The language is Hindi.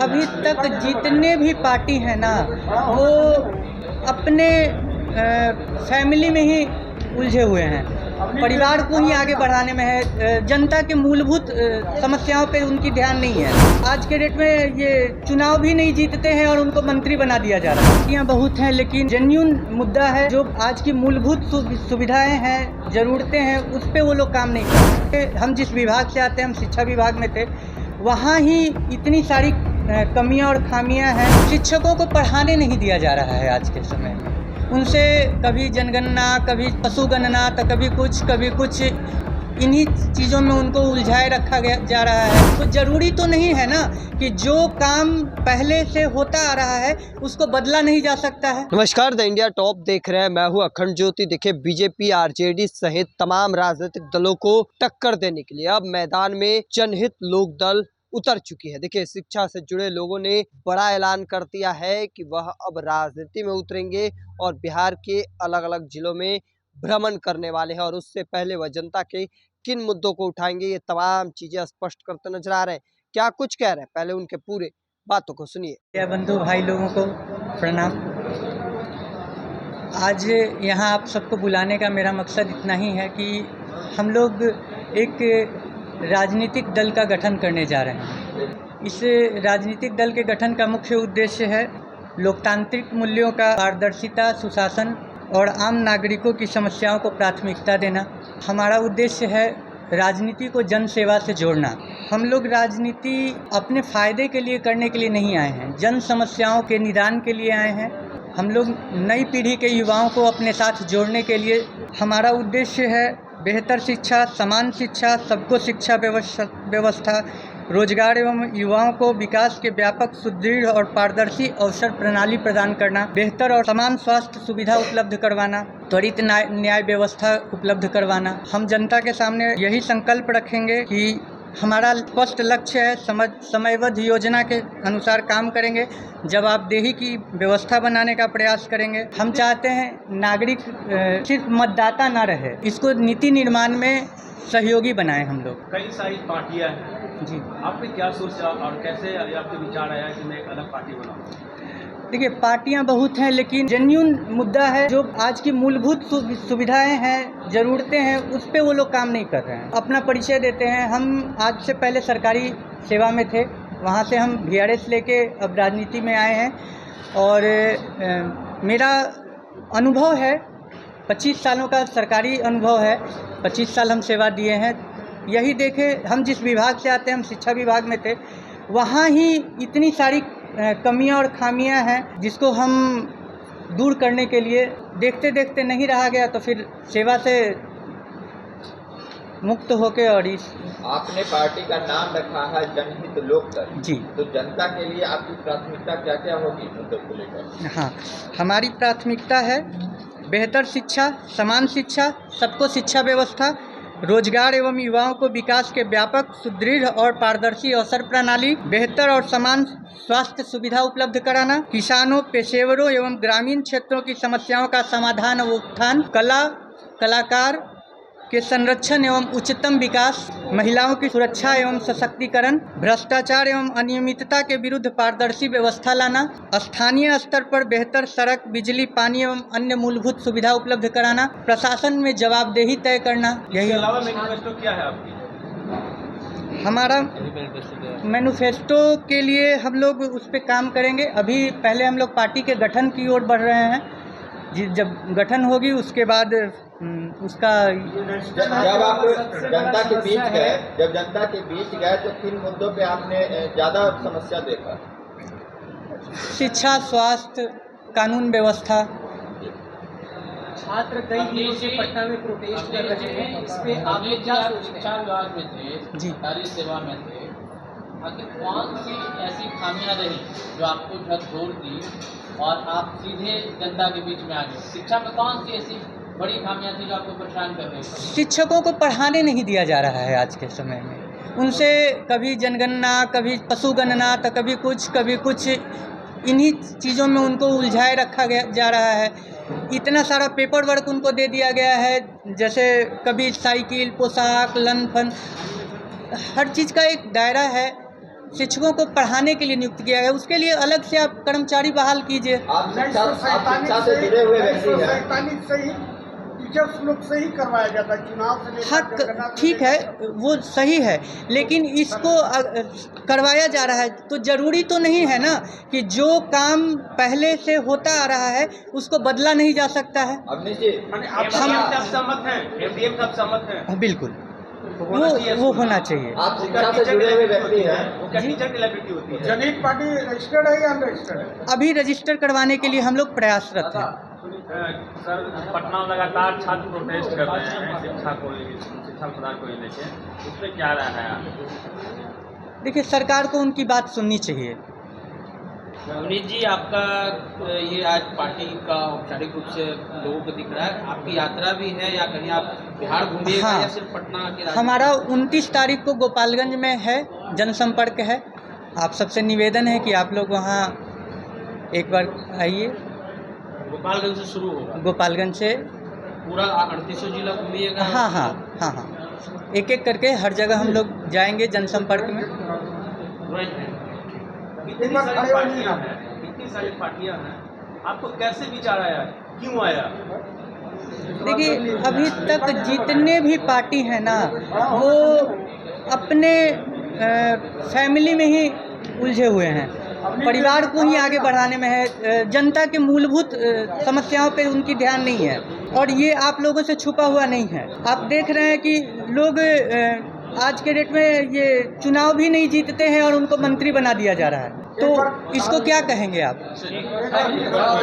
अभी तक जितने भी पार्टी हैं ना, वो अपने फैमिली में ही उलझे हुए हैं, परिवार को ही आगे बढ़ाने में है। जनता के मूलभूत समस्याओं पे उनकी ध्यान नहीं है। आज के डेट में ये चुनाव भी नहीं जीतते हैं और उनको मंत्री बना दिया जा रहा है। पार्टियाँ बहुत हैं, लेकिन जेन्युइन मुद्दा है जो आज की मूलभूत सुविधाएं हैं, ज़रूरतें हैं, उस पर वो लोग काम नहीं करते। हम जिस विभाग से आते हैं, हम शिक्षा विभाग में थे, वहाँ ही इतनी सारी कमियाँ और खामियाँ हैं। शिक्षकों को पढ़ाने नहीं दिया जा रहा है आज के समय में। उनसे कभी जनगणना, कभी पशुगणना, तो कभी कुछ इन्हीं चीज़ों में उनको उलझाए रखा जा रहा है। तो ज़रूरी तो नहीं है ना कि जो काम पहले से होता आ रहा है उसको बदला नहीं जा सकता है। नमस्कार, द इंडिया टॉप देख रहे हैं। मैं हूं अखंड ज्योति। देखिए, बीजेपी, आरजेडी सहित तमाम राजनीतिक दलों को टक्कर देने के लिए अब मैदान में जनहित लोक दल उतर चुकी है। देखिए, शिक्षा से जुड़े लोगों ने बड़ा ऐलान कर दिया है कि वह अब राजनीति में उतरेंगे और बिहार के अलग अलग जिलों में भ्रमण करने वाले हैं और उससे पहले वह जनता के किन मुद्दों को उठाएंगे, ये तमाम चीजें स्पष्ट करते नजर आ रहे हैं। क्या कुछ कह रहे हैं, पहले उनके पूरे बातों को सुनिए। बंधु भाई लोगों को प्रणाम। आज यहाँ आप सबको बुलाने का मेरा मकसद इतना ही है कि हम लोग एक राजनीतिक दल का गठन करने जा रहे हैं। इस राजनीतिक दल के गठन का मुख्य उद्देश्य है लोकतांत्रिक मूल्यों का पारदर्शिता, सुशासन और आम नागरिकों की समस्याओं को प्राथमिकता देना। हमारा उद्देश्य है राजनीति को जन सेवा से जोड़ना। हम लोग राजनीति अपने फ़ायदे के लिए करने के लिए नहीं आए हैं, जन समस्याओं के निदान के लिए आए हैं। हम लोग नई पीढ़ी के युवाओं को अपने साथ जोड़ने के लिए, हमारा उद्देश्य है बेहतर शिक्षा, समान शिक्षा, सबको शिक्षा व्यवस्था, रोजगार एवं युवाओं को विकास के व्यापक, सुदृढ़ और पारदर्शी अवसर प्रणाली प्रदान करना, बेहतर और समान स्वास्थ्य सुविधा उपलब्ध करवाना, त्वरित न्याय व्यवस्था उपलब्ध करवाना। हम जनता के सामने यही संकल्प रखेंगे कि हमारा स्पष्ट लक्ष्य है, समयबद्ध योजना के अनुसार काम करेंगे, जवाबदेही की व्यवस्था बनाने का प्रयास करेंगे। हम चाहते हैं नागरिक सिर्फ मतदाता ना रहे, इसको नीति निर्माण में सहयोगी बनाएं हम लोग। कई सारी पार्टियां हैं जी, आपने क्या सोचा और कैसे आपके विचार आया कि मैं एक अलग पार्टी बनाऊं? देखिए, पार्टियां बहुत हैं, लेकिन जेन्युइन मुद्दा है जो आज की मूलभूत सुविधाएं हैं, ज़रूरतें हैं, उस पर वो लोग काम नहीं कर रहे हैं। अपना परिचय देते हैं। हम आज से पहले सरकारी सेवा में थे, वहाँ से हम VRS लेके अब राजनीति में आए हैं और मेरा अनुभव है 25 सालों का सरकारी अनुभव है। 25 साल हम सेवा दिए हैं। यही देखें, हम जिस विभाग से आते हैं, हम शिक्षा विभाग में थे, वहाँ ही इतनी सारी कमियां और खामियां हैं जिसको हम दूर करने के लिए देखते देखते नहीं रहा गया, तो फिर सेवा से मुक्त होके। और इस आपने पार्टी का नाम रखा है जनहित लोक दल जी, तो जनता के लिए आपकी प्राथमिकता क्या क्या होगी मुद्दों को लेकर? हाँ, हमारी प्राथमिकता है बेहतर शिक्षा, समान शिक्षा, सबको शिक्षा व्यवस्था, रोजगार एवं युवाओं को विकास के व्यापक, सुदृढ़ और पारदर्शी अवसर प्रणाली, बेहतर और समान स्वास्थ्य सुविधा उपलब्ध कराना, किसानों, पेशेवरों एवं ग्रामीण क्षेत्रों की समस्याओं का समाधान और उत्थान, कलाकार के संरक्षण एवं उच्चतम विकास, महिलाओं की सुरक्षा एवं सशक्तिकरण, भ्रष्टाचार एवं अनियमितता के विरुद्ध पारदर्शी व्यवस्था लाना, स्थानीय स्तर पर बेहतर सड़क, बिजली, पानी एवं अन्य मूलभूत सुविधा उपलब्ध कराना, प्रशासन में जवाबदेही तय करना। यही इसके अलावा मैनिफेस्टो क्या है आपकी? हमारा मैनिफेस्टो के लिए हम लोग उस पर काम करेंगे। अभी पहले हम लोग पार्टी के गठन की ओर बढ़ रहे हैं। जब गठन होगी उसके बाद उसका जब आप जनता के बीच गए तो किन मुद्दों पे आपने ज़्यादा समस्या देखा? शिक्षा, स्वास्थ्य, कानून व्यवस्था। छात्र कई दिनों से पटना में प्रोटेस्ट कर रहे हैं, इस पे आप क्या शिक्षा विभाग में थे, जी, सरकारी सेवा में थे, आखिर कौन सी ऐसी खामियां रही जो आपको झकझोर दी और आप सीधे जनता के बीच में आ गए? शिक्षा में कौन सी ऐसी बड़ी खामियां थी जो आपको परेशान कर रही थी? शिक्षकों को पढ़ाने नहीं दिया जा रहा है आज के समय में। उनसे कभी जनगणना, कभी पशुगणना, तो कभी कुछ इन्हीं चीज़ों में उनको उलझाए रखा जा रहा है। इतना सारा पेपर वर्क उनको दे दिया गया है, जैसे कभी साइकिल, पोशाक, लन फन, हर चीज़ का एक दायरा है। शिक्षकों को पढ़ाने के लिए नियुक्त किया गया, उसके लिए अलग से आप कर्मचारी बहाल कीजिए। आप शिक्षा से जुड़े हुए व्यक्ति हैं। 1947 से ही टीचर्स लोग से ही करवाया गया था चुनाव से लेकर। हाँ ठीक है, वो सही है, लेकिन इसको करवाया जा रहा है तो ज़रूरी तो नहीं है ना कि जो काम पहले से होता आ रहा है उसको बदला नहीं जा सकता है। अवनीश जी, आप सहमत हैं? एमडीएम का सहमत हैं? बिल्कुल, वो होना चाहिए। आप शिक्षा से जुड़े हुए व्यक्ति हैं। वो क्या टीचर की लाइबिलिटी होती है? जनहित पार्टी रजिस्टर्ड है या अनरजिस्टर्ड है? अभी रजिस्टर करवाने के लिए हम लोग प्रयासरत हैं। सर, पटना में लगातार छात्र प्रोटेस्ट कर रहे हैं शिक्षा प्रदान को लेके, उसमें क्या राय है आप? देखिए, सरकार को उनकी बात सुननी चाहिए। अवनीश जी, आपका ये आज पार्टी का औपचारिक रूप से लोगों को दिख रहा है, आपकी यात्रा भी है या कहीं आप बिहार घूमिएगा हाँ, या सिर्फ पटना के? हमारा 29 तारीख को गोपालगंज में है, जनसंपर्क है। आप सबसे निवेदन है कि आप लोग वहाँ एक बार आइए। गोपालगंज से शुरू होगा? गोपालगंज से पूरा 38 जिला घूमिएगा? हाँ हाँ हाँ हाँ, एक एक करके हर जगह हम लोग जाएंगे जनसंपर्क में। इतनी सारी पार्टियां हैं, आपको कैसे विचार आया, क्यों आया? देखिए, अभी तक जितने भी पार्टी हैं ना, वो अपने फैमिली में ही उलझे हुए हैं, परिवार को ही आगे बढ़ाने में है, जनता के मूलभूत समस्याओं पे उनकी ध्यान नहीं है। और ये आप लोगों से छुपा हुआ नहीं है। आप देख रहे हैं कि लोग आज के डेट में ये चुनाव भी नहीं जीतते हैं और उनको मंत्री बना दिया जा रहा है, तो इसको क्या कहेंगे आप?